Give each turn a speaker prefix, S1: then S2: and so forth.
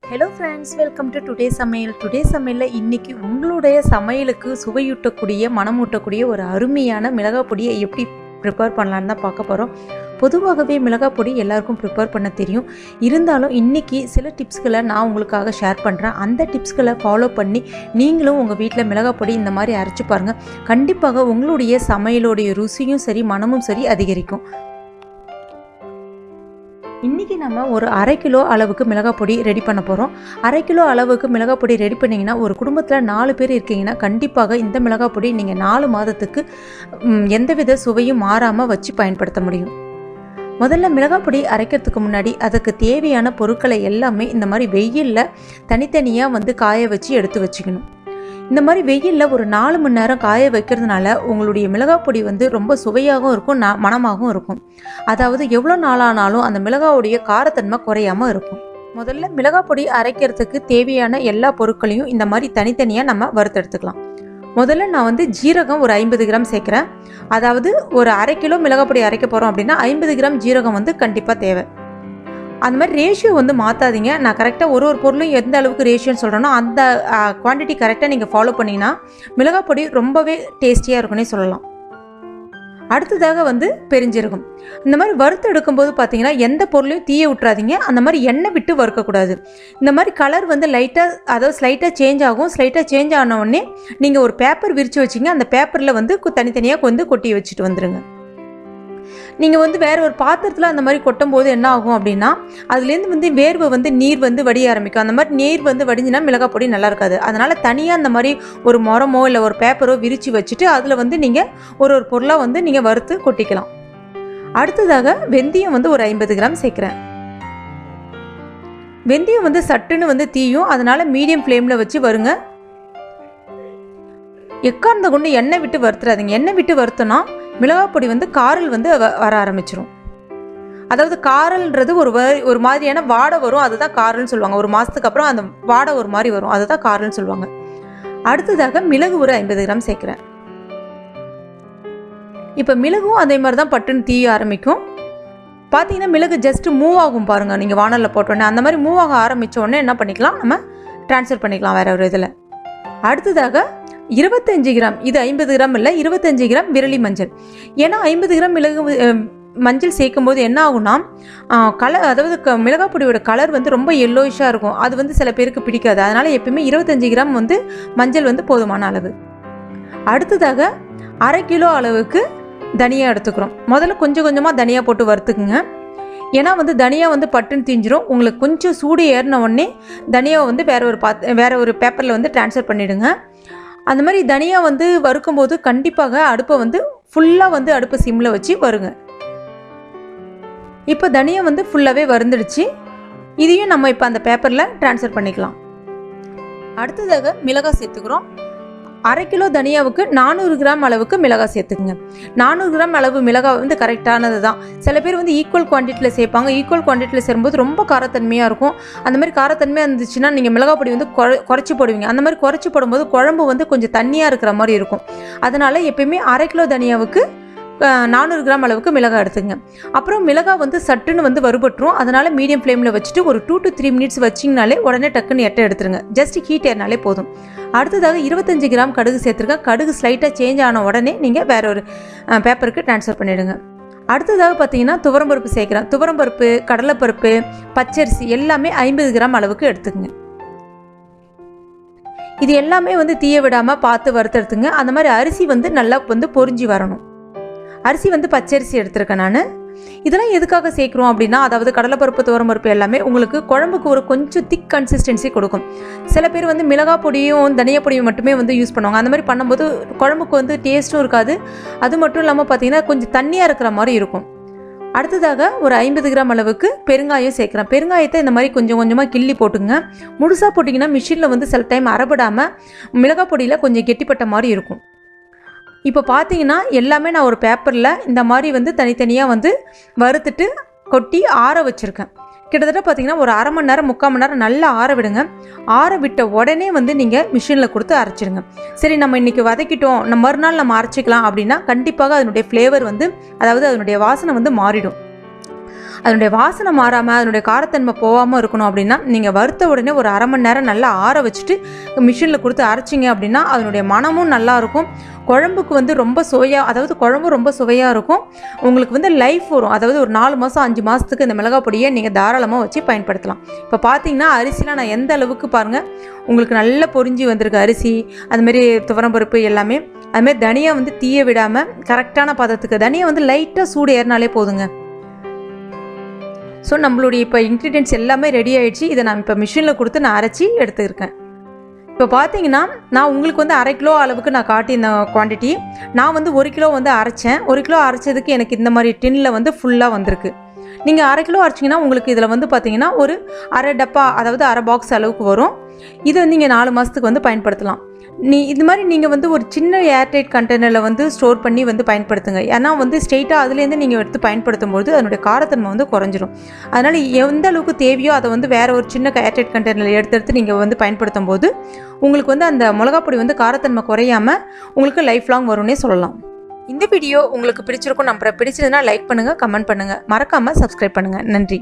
S1: Hello friends, welcome to today சமையல். Today சமையலில் இன்றைக்கி உங்களுடைய சமையலுக்கு சுவையூட்டக்கூடிய மனமூட்டக்கூடிய ஒரு அருமையான மிளகாய் பொடியை எப்படி ப்ரிப்பேர் பண்ணலான்னு தான் பார்க்க போகிறோம். பொதுவாகவே மிளகாய் பொடி எல்லாருக்கும் ப்ரிப்பேர் பண்ண தெரியும். இருந்தாலும் இன்றைக்கி சில டிப்ஸ்களை நான் உங்களுக்காக ஷேர் பண்ணுறேன். அந்த டிப்ஸ்களை ஃபாலோ பண்ணி நீங்களும் உங்கள் வீட்டில் மிளகாய் பொடி இந்த மாதிரி அரைச்சி பாருங்கள். கண்டிப்பாக உங்களுடைய சமையலோடைய ருசியும் சரி மனமும் சரி அதிகரிக்கும். இன்றைக்கி நம்ம ஒரு 1/2 கிலோ அளவுக்கு மிளகாய் பொடி ரெடி பண்ண போகிறோம். 1/2 கிலோ அளவுக்கு மிளகாய் பொடி ரெடி பண்ணிங்கன்னா ஒரு குடும்பத்தில் 4 பேர் இருக்கீங்கன்னா கண்டிப்பாக இந்த மிளகாய் பொடி நீங்கள் 4 மாதத்துக்கு எந்தவித சுவையும் மாறாமல் வச்சு பயன்படுத்த முடியும். முதல்ல மிளகாய் பொடி அரைக்கிறதுக்கு முன்னாடி அதுக்கு தேவையான பொருட்களை எல்லாமே இந்த மாதிரி வெயிலில் தனித்தனியாக காய வச்சு எடுத்து வச்சுக்கணும். இந்த மாதிரி வெயிலில் ஒரு 4 மணி நேரம் காய வைக்கிறதுனால உங்களுடைய மிளகாய் பொடி ரொம்ப சுவையாகவும் இருக்கும், மணமாகவும் இருக்கும். அதாவது எவ்வளோ நாளானாலும் அந்த மிளகாவுடைய காரத்தன்மை குறையாமல் இருக்கும். முதல்ல மிளகாய் பொடி அரைக்கிறதுக்கு தேவையான எல்லா பொருட்களையும் இந்த மாதிரி தனித்தனியாக நம்ம வறுத்தெடுத்துக்கலாம். முதல்ல நான் ஜீரகம் ஒரு 50 கிராம் சேர்க்குறேன். அதாவது ஒரு 1/2 கிலோ மிளகாய் பொடி அரைக்க போகிறோம் அப்படின்னா 50 கிராம் ஜீரகம் கண்டிப்பாக தேவை. அந்த மாதிரி ரேஷியோ மாற்றாதீங்க. நான் கரெக்டாக ஒரு பொருளும் எந்த அளவுக்கு ரேஷியோன்னு சொல்கிறேனோ அந்த குவான்டிட்டி கரெக்டாக நீங்கள் ஃபாலோ பண்ணிங்கன்னா மிளகாய் பொடி ரொம்பவே டேஸ்டியாக இருக்குன்னே சொல்லலாம். அடுத்ததாக பெருஞ்சீரகம். இந்த மாதிரி வறுத்து எடுக்கும்போது பார்த்தீங்கன்னா எந்த பொருளையும் தீய விட்டுறாதீங்க. அந்த மாதிரி எண்ணெய் விட்டு வறுக்கக்கூடாது. இந்த மாதிரி கலர் லைட்டாக, அதாவது ஸ்லைட்டாக சேஞ்ச் ஆகும். ஸ்லைட்டாக சேஞ்ச் ஆன உடனே நீங்கள் ஒரு பேப்பர் விரித்து வச்சிங்க. அந்த பேப்பரில் தனித்தனியாக கொட்டி வச்சுட்டு வந்துடுங்க. நீங்கள் வேறு ஒரு பாத்திரத்தில் அந்த மாதிரி கொட்டும் போது என்ன ஆகும் அப்படின்னா அதுலேருந்து வேர்வை நீர் வடிய ஆரம்பிக்கும். அந்த மாதிரி நீர் வடிஞ்சுன்னா மிளகாய் பொடி நல்லா இருக்காது. அதனால் தனியாக அந்த மாதிரி ஒரு மரமோ இல்லை ஒரு பேப்பரோ விரித்து வச்சுட்டு அதில் நீங்கள் ஒரு பொருளாக நீங்கள் வறுத்து கொட்டிக்கலாம். அடுத்ததாக வெந்தயம் ஒரு 50 கிராம் சேர்க்குறேன். வெந்தயம் சட்டுன்னு தீயும். அதனால் மீடியம் ஃப்ளேமில் வச்சு வருங்க. எக்கார்ந்த கொண்டு எண்ணெய் விட்டு வறுத்துறாதீங்க. எண்ணெய் விட்டு வறுத்தோன்னா மிளகாய் பொடி காரல் வர ஆரம்பிச்சிடும். அதாவது காரல்ன்றது ஒரு மாதிரியான வாடை வரும். அதுதான் காரல்னு சொல்லுவாங்க. ஒரு மாதத்துக்கு அப்புறம் அந்த வாடை ஒரு மாதிரி வரும். அதுதான் காரல்னு சொல்லுவாங்க. அடுத்ததாக மிளகு ஒரு 50 கிராம் சேர்க்குறேன். இப்போ மிளகும் அதே மாதிரி தான் பட்டுன்னு தீய ஆரம்பிக்கும். பார்த்தீங்கன்னா மிளகு ஜஸ்ட் மூவ் ஆகும் பாருங்கள். நீங்கள் வானலில் போட்டோன்னே அந்த மாதிரி மூவ் ஆக ஆரம்பித்த உடனே என்ன பண்ணிக்கலாம், நம்ம ட்ரான்ஸ்ஃபர் பண்ணிக்கலாம் வேறு ஒரு இதில். அடுத்ததாக 25 கிராம், இது 50 கிராம் இல்லை, 25 கிராம் விரலி மஞ்சள். ஏன்னா 50 கிராம் மஞ்சள் சேர்க்கும் போது என்ன ஆகும்னா கலர், அதாவது மிளகாய் பொடியோட கலர் ரொம்ப எல்லோயிஷாக இருக்கும். அது சில பேருக்கு பிடிக்காது. அதனால் எப்பயுமே 25 கிராம் மஞ்சள் போதுமான அளவு. அடுத்ததாக 1/2 கிலோ அளவுக்கு தனியா எடுத்துக்கிறோம். முதல்ல கொஞ்சம் கொஞ்சமாக தனியா போட்டு வறுத்துக்குங்க. ஏன்னா தனியா பட்டுன்னு தீஞ்சிரும். உங்களுக்கு கொஞ்சம் சூடு ஏறின உடனே தனியாவை வேற ஒரு பேப்பரில் ட்ரான்ஸ்ஃபர் பண்ணிவிடுங்க. அந்த மாதிரி தனியா வறுக்கும்போது கண்டிப்பாக அடுப்பை ஃபுல்லாக அடுப்பை சிம்மில் வச்சு வருங்க. இப்போ தனியா ஃபுல்லாகவே வறுந்துடுச்சு. இதையும் நம்ம இப்போ அந்த பேப்பரில் ட்ரான்ஸ்ஃபர் பண்ணிக்கலாம். அடுத்ததாக மிளகாய் சேர்த்துக்கிறோம். 1/2 கிலோ தனியாவுக்கு 400 கிராம் அளவுக்கு மிளகாய் சேர்த்துக்குங்க. 400 கிராம் அளவு மிளகாய் கரெக்டானது தான். சில பேர் ஈக்குவல் குவான்டிட்டியில் சேர்ப்பாங்க. ஈக்குவல் குவான்டிட்டியில் சேரும்போது ரொம்ப காரத்தன்மையாக இருக்கும். அந்த மாதிரி காரத்தன்மையாக இருந்துச்சுன்னா நீங்கள் மிளகாய் பொடி குறைச்சி போடுவீங்க. அந்த மாதிரி குறைச்சி போடும்போது குழம்பு கொஞ்சம் தண்ணியாக இருக்கிற மாதிரி இருக்கும். அதனால் எப்பயுமே 1/2 கிலோ தனியாவுக்கு 400 கிராம் அளவுக்கு மிளகாய் எடுத்துங்க. அப்புறம் மிளகாய் சட்டுன்னு வறுபட்டுரும். அதனால் மீடியம் ஃப்ளேமில் வச்சுட்டு ஒரு 2 to 3 மினிட்ஸ் வச்சிங்கனாலே உடனே டக்குன்னு எடுத்துருங்க. ஜஸ்ட் ஹீட் ஏறினாலே போதும். அடுத்ததாக 25 கிராம் கடுகு சேர்த்துருக்கேன். கடுகு ஸ்லைட்டாக சேஞ்ச் ஆன உடனே நீங்கள் வேற ஒரு பேப்பருக்கு ட்ரான்ஸ்ஃபர் பண்ணிவிடுங்க. அடுத்ததாக பார்த்தீங்கன்னா துவரம்பருப்பு சேர்க்குறேன். துவரம்பருப்பு, கடலைப்பருப்பு, பச்சரிசி எல்லாமே 50 கிராம் அளவுக்கு எடுத்துக்கங்க. இது எல்லாமே தீய விடாமல் பார்த்து வறுத்தெடுத்துங்க. அந்த மாதிரி அரிசி நல்லா பொரிஞ்சு வரணும். அரிசி பச்சரிசி எடுத்துருக்கேன் நான். இதெல்லாம் எதுக்காக சேர்க்குறோம் அப்படின்னா, அதாவது கடலைப்பருப்பு, துவரம்பருப்பு எல்லாமே உங்களுக்கு குழம்புக்கு ஒரு கொஞ்சம் திக் கன்சிஸ்டன்சி கொடுக்கும். சில பேர் மிளகாய் பொடியும் தனியா பொடியும் மட்டுமே யூஸ் பண்ணுவாங்க. அந்த மாதிரி பண்ணும்போது குழம்புக்கு டேஸ்ட்டும் இருக்காது. அது மட்டும் இல்லாமல் பார்த்தீங்கன்னா கொஞ்சம் தண்ணியாக இருக்கிற மாதிரி இருக்கும். அடுத்ததாக ஒரு 50 கிராம் அளவுக்கு பெருங்காயம் சேர்க்குறேன். பெருங்காயத்தை இந்த மாதிரி கொஞ்சம் கொஞ்சமாக கிள்ளி போட்டுங்க. முழுசாக போட்டிங்கன்னா மிஷினில் சில டைம் அரைபடாமல் மிளகாய் பொடியில் கொஞ்சம் கெட்டிப்பட்ட மாதிரி இருக்கும். இப்போ பார்த்தீங்கன்னா எல்லாமே நான் ஒரு பேப்பரில் இந்த மாதிரி தனித்தனியாக வறுத்துட்டு கொட்டி ஆற வச்சுருக்கேன். கிட்டத்தட்ட பார்த்தீங்கன்னா ஒரு 1/2 மணி நேரம் 3/4 மணி நேரம் நல்லா ஆற விடுங்க. ஆற விட்ட உடனே நீங்கள் மிஷினில் கொடுத்து அரைச்சிடுங்க. சரி, நம்ம இன்றைக்கி வதக்கிட்டோம், நம்ம மறுநாள் நம்ம அரைச்சிக்கலாம் அப்படின்னா கண்டிப்பாக அதனுடைய ஃப்ளேவர் அதாவது அதனுடைய வாசனை மாறிடும். அதனுடைய வாசனை மாறாமல் அதனுடைய காரத்தன்மை போகாமல் இருக்கணும் அப்படின்னா நீங்கள் வறுத்த உடனே ஒரு அரை மணி நேரம் நல்லா ஆற வச்சுட்டு மிஷினில் கொடுத்து அரைச்சிங்க அப்படின்னா அதனுடைய மனமும் நல்லாயிருக்கும். குழம்புக்கு வந்து ரொம்ப சுவையாக, அதாவது குழம்பு ரொம்ப சுவையாக இருக்கும். உங்களுக்கு வந்து லைஃப் வரும். அதாவது ஒரு 4 மாதம் 5 மாதத்துக்கு இந்த மிளகாய் பொடியை நீங்கள் தாராளமாக வச்சு பயன்படுத்தலாம். இப்போ பார்த்தீங்கன்னா அரிசிலாம் நான் எந்த அளவுக்கு பாருங்கள் உங்களுக்கு நல்லா பொரிஞ்சு வந்திருக்கு அரிசி, அதுமாரி துவரம்பருப்பு எல்லாமே. அதுமாரி தனியா வந்து தீய விடாமல் கரெக்டான பதத்துக்கு, தனியா வந்து லைட்டாக சூடு ஏறினாலே போதுங்க. ஸோ நம்மளுடைய இப்போ இன்க்ரீடியன்ட்ஸ் எல்லாமே ரெடி ஆகிடுச்சு. இதை நான் இப்போ மிஷினில் கொடுத்து நான் அரைச்சி எடுத்துருக்கேன். இப்போ பார்த்தீங்கன்னா நான் உங்களுக்கு வந்து 1/2 கிலோ அளவுக்கு நான் காட்டியிருந்த குவான்டிட்டி. நான் வந்து 1 கிலோ வந்து அரைச்சேன். 1 கிலோ அரைச்சதுக்கு எனக்கு இந்த மாதிரி டின்னில் வந்து ஃபுல்லாக வந்திருக்கு. நீங்கள் 1/2 கிலோ அரைச்சிங்கன்னா உங்களுக்கு இதில் வந்து பார்த்தீங்கன்னா ஒரு அரை டப்பா, அதாவது அரை பாக்ஸ் அளவுக்கு வரும். இதை நீங்கள் 4 மாதத்துக்கு வந்து பயன்படுத்தலாம். இது மாதிரி நீங்கள் வந்து ஒரு சின்ன ஏர்டைட் கண்டெய்னரில் வந்து ஸ்டோர் பண்ணி வந்து பயன்படுத்துங்க. ஏன்னா வந்து ஸ்ட்ரெயிட்டாக அதுலேருந்து நீங்கள் எடுத்து பயன்படுத்தும் போது அதனுடைய காரத்தன்மை வந்து குறைஞ்சிரும். அதனால் எந்த அளவுக்கு தேவையோ அதை வந்து வேறு ஒரு சின்ன ஏர்டைட் கண்டெய்னரில் எடுத்து நீங்கள் வந்து பயன்படுத்தும் போது உங்களுக்கு வந்து அந்த மிளகாப்பொடி வந்து காரத்தன்மை குறையாமல் உங்களுக்கு லைஃப் லாங் வரும்னே சொல்லலாம். இந்த வீடியோ உங்களுக்கு பிடிச்சிருக்கும் நம்புறேன். பிடிச்சதுன்னா லைக் பண்ணுங்கள், கமெண்ட் பண்ணுங்கள், மறக்காமல் சப்ஸ்கிரைப் பண்ணுங்கள். நன்றி.